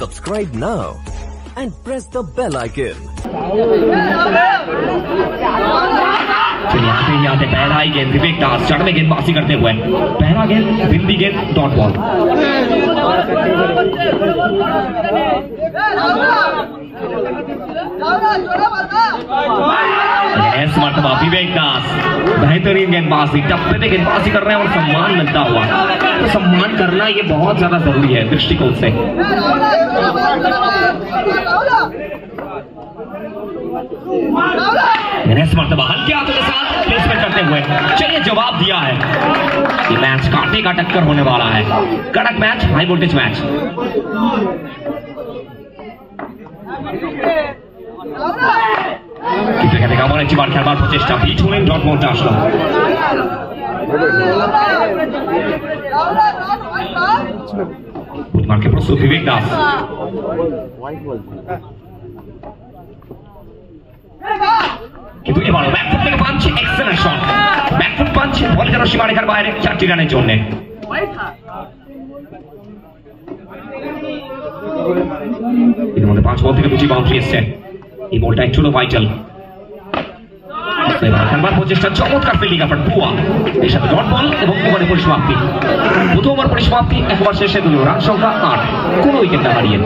Subscribe now and press the bell icon. यहाँ आते पहला ही गेंद विवेक दास चढ़ में गेंदबाजी करते हुए पहला गेंद बिंदी गेंद डॉट बॉल इस मरतबा विवेक दास बेहतरीन गेंदबाजी टप्पे पे गेंदबाजी कर रहे हैं और सम्मान मिलता हुआ तो सम्मान करना ये बहुत ज्यादा जरूरी है दृष्टिकोण से इस मरतबा हल्के हाथों के साथ प्लेसमेंट करते हुए चलिए जवाब दिया है ये मैच कांटे का टक्कर होने वाला है कड़क मैच हाई वोल्टेज मैच থেকে থেকে আবার একবার খেলবার প্রচেষ্টা পিচ হলেন ডটমন্ডে আসলো বুধবারকে প্রস্তুত বিবেক দাস কিন্তু এবারও ব্যাকফুট থেকে punch excellent shot back foot punch ball যেন সীমারেখার বাইরে 4টি রানের জন্য এর মধ্যে 5 বল থেকে 2টি বাউন্ডারি এসেছে এই বলটা একটু ভাইটাল খেলবার প্রচেষ্টা চমৎকার ফিল্ডিং আপনার বুয়া এর সাথে ডট বল এবং ওভারের পরিসমাপ্তি প্রথম ওভার পরিসমাপ্তি একবার শেষে দিল রান সংখ্যা 8 কোনো উইকেট না হারিয়ে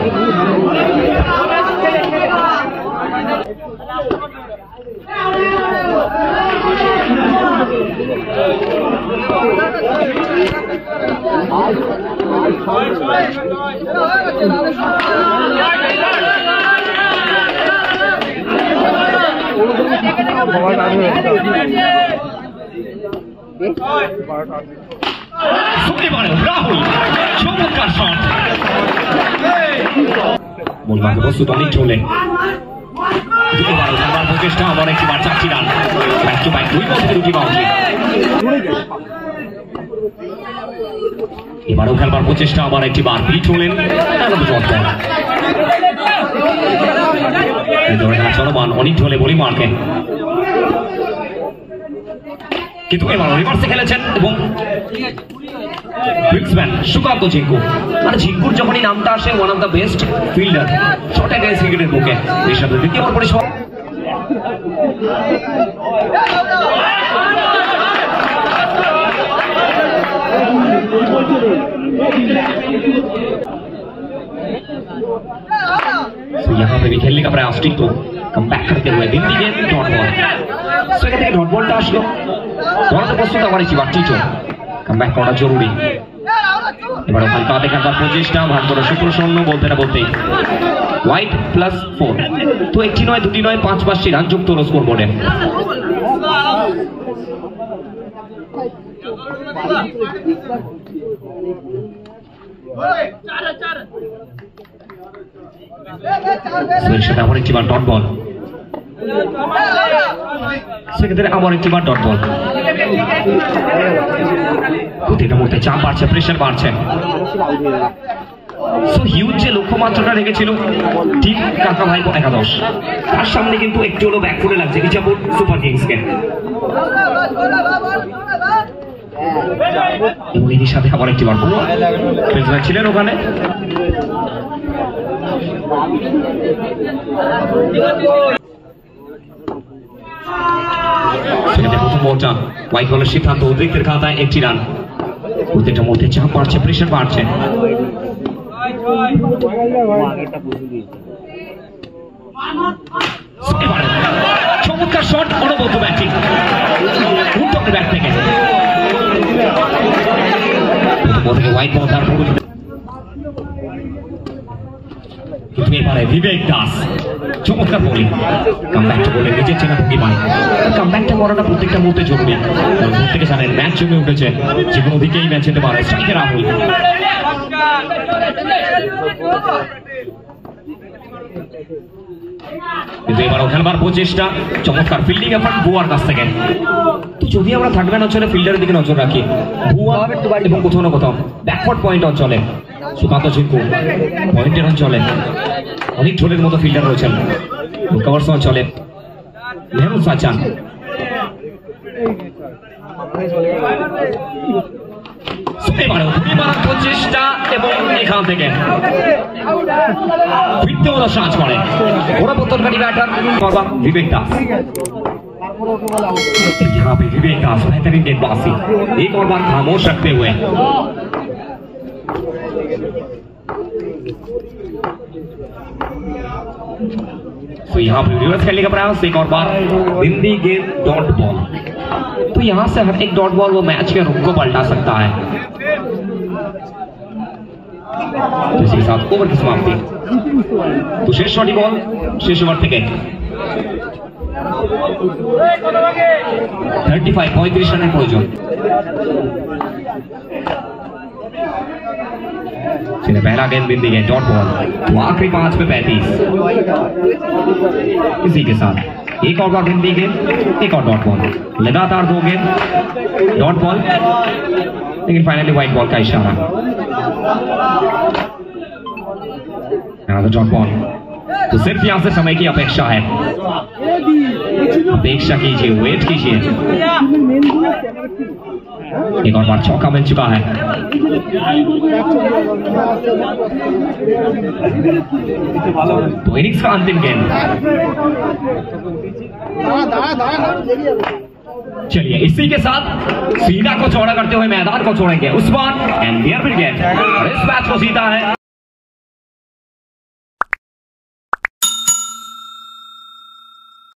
রাহুল চমৎকার শট মোলবাকে প্রস্তুত অনেক চলেন প্রচেষ্টা আবার একবার 4টি রান ব্যাক টু ব্যাক 2 বল থেকে 2টি বাউন্ডারি এবারও খেলবার প্রচেষ্টা আবার একটি বার পিচ হলেন চলমান অনেক ঢলে বলি মারকে কিন্তু এবার রিভার্সে খেলেছেন এবং ব্যাটসম্যান সুকান্ত ঝিঙ্কু মানে ঝিঙ্কুর যখনই নামটা আসে one of the best fielder short against ক্রিকেটের বুকে এর সাথে দ্বিতীয় ওভার পরিসর तो यहाँ पे भी खेलने का प्रयास टीम को कम बैक करते हुए बिंदी गेंद डॉट बॉल सो कहते हैं डॉट बॉलটা আসলো বলতে প্রস্তুত আবার একবার টিটো কাম ব্যাক করা জরুরি এবার ওখানে পা দেখার প্রচেষ্টা ভাগ্য সুপ্রসন্ন বলতে না বলতেই হোয়াইট প্লাস 4 তো একটি নয় দুটি নয় 5-5টি রান যুক্ত হলো স্কোরবোর্ডে সেটা আবার একটি বার ডট বল সেক্ষেত্রে আবার একটি বার ডট বল প্রতিটা মুহূর্তে চাপ বাড়ছে প্রেশার বাড়ছে সো হিউজ যে লক্ষ্যমাত্রাটা রেখেছিল টিম কাকা ভাই একাদশ তার সামনে কিন্তু একটু হলো ব্যাক করে লাগছে ইজাপুর সুপার কিংসকে এবং এর সাথে আবার একটি বার ব্যাটসম্যান ছিলেন ওখানে প্রথম বলটা হোয়াইট বলের সিদ্ধান্ত অতিরিক্তের খাতায় একটি রান প্রত্যেকটা মধ্যে চাপ বাড়ছে প্রেশার বাড়ছে চমৎকার শট অনবদ্য ব্যাটিং উত্তরের ব্যাট থেকে হোয়াইট বল তার কিন্তু এবারে বিবেক দাস চমৎকার বোলিং কামব্যাকটা বলে নিজের চেনা ভঙ্গিমায় কামব্যাকটা করাটা প্রত্যেকটা মুহূর্তে জরুরি প্রত্যেকে জানেন ম্যাচ জমে উঠেছে যে কোনো দিকেই ম্যাচ যেতে পারে স্ট্রাইকে রাহুল কিন্তু এবারও খেলবার প্রচেষ্টা চমৎকার ফিল্ডিং এফর্ট বুয়ার কাছ থেকে তো যদি আমরা থাকবে অঞ্চলে ফিল্ডারের দিকে নজর রাখি বুয়া এবং কোথাও না কোথাও ব্যাকওয়ার্ড পয়েন্ট অঞ্চলে সুকান্ত ঝিঙ্কু পয়েন্টের অঞ্চলে অনেক ঝোলের মতো ফিল্ডার রয়েছেন কভার্স অঞ্চলে মেহমুদ সাচান এবারে প্রচেষ্টা এবং এখান থেকে ফিরতে ওরা সাজ করে ওরা প্রত্যেকটি ব্যাটার विवेक दास। यहाँ पे विवेक दास बेहतरीन गेंदबाजी, एक और बार खामोश रखते हुए तो यहाँ पे रिवर्स खेलने का प्रयास, एक और बार हिंदी गेंद डॉट बॉल। तो यहाँ से हर एक डॉट बॉल वो मैच के रुख को पलटा सकता है। तो इसी के साथ ओवर की समाप्ति। तो शेष छोटी बॉल शेष ओवर থেকে 35 রানের প্রয়োজন। पहला गेंद बिंदी गेंद डॉट बॉल, तो आखिरी 5 पे 35। इसी के साथ एक और बार बिंदी गेंद, एक और डॉट बॉल, लगातार 2 गेंद डॉट बॉल, लेकिन फाइनली व्हाइट बॉल का इशारा। डॉट बॉल, तो सिर्फ यहां से समय की अपेक्षा है। अपेक्षा कीजिए, वेट कीजिए। एक और बार चौका मिल चुका है। तो इनिंग्स का अंतिम गेंद। चलिए इसी के साथ सीधा को चौड़ा करते हुए मैदान को छोड़ेंगे Usman and there will get इस मैच को जीता है।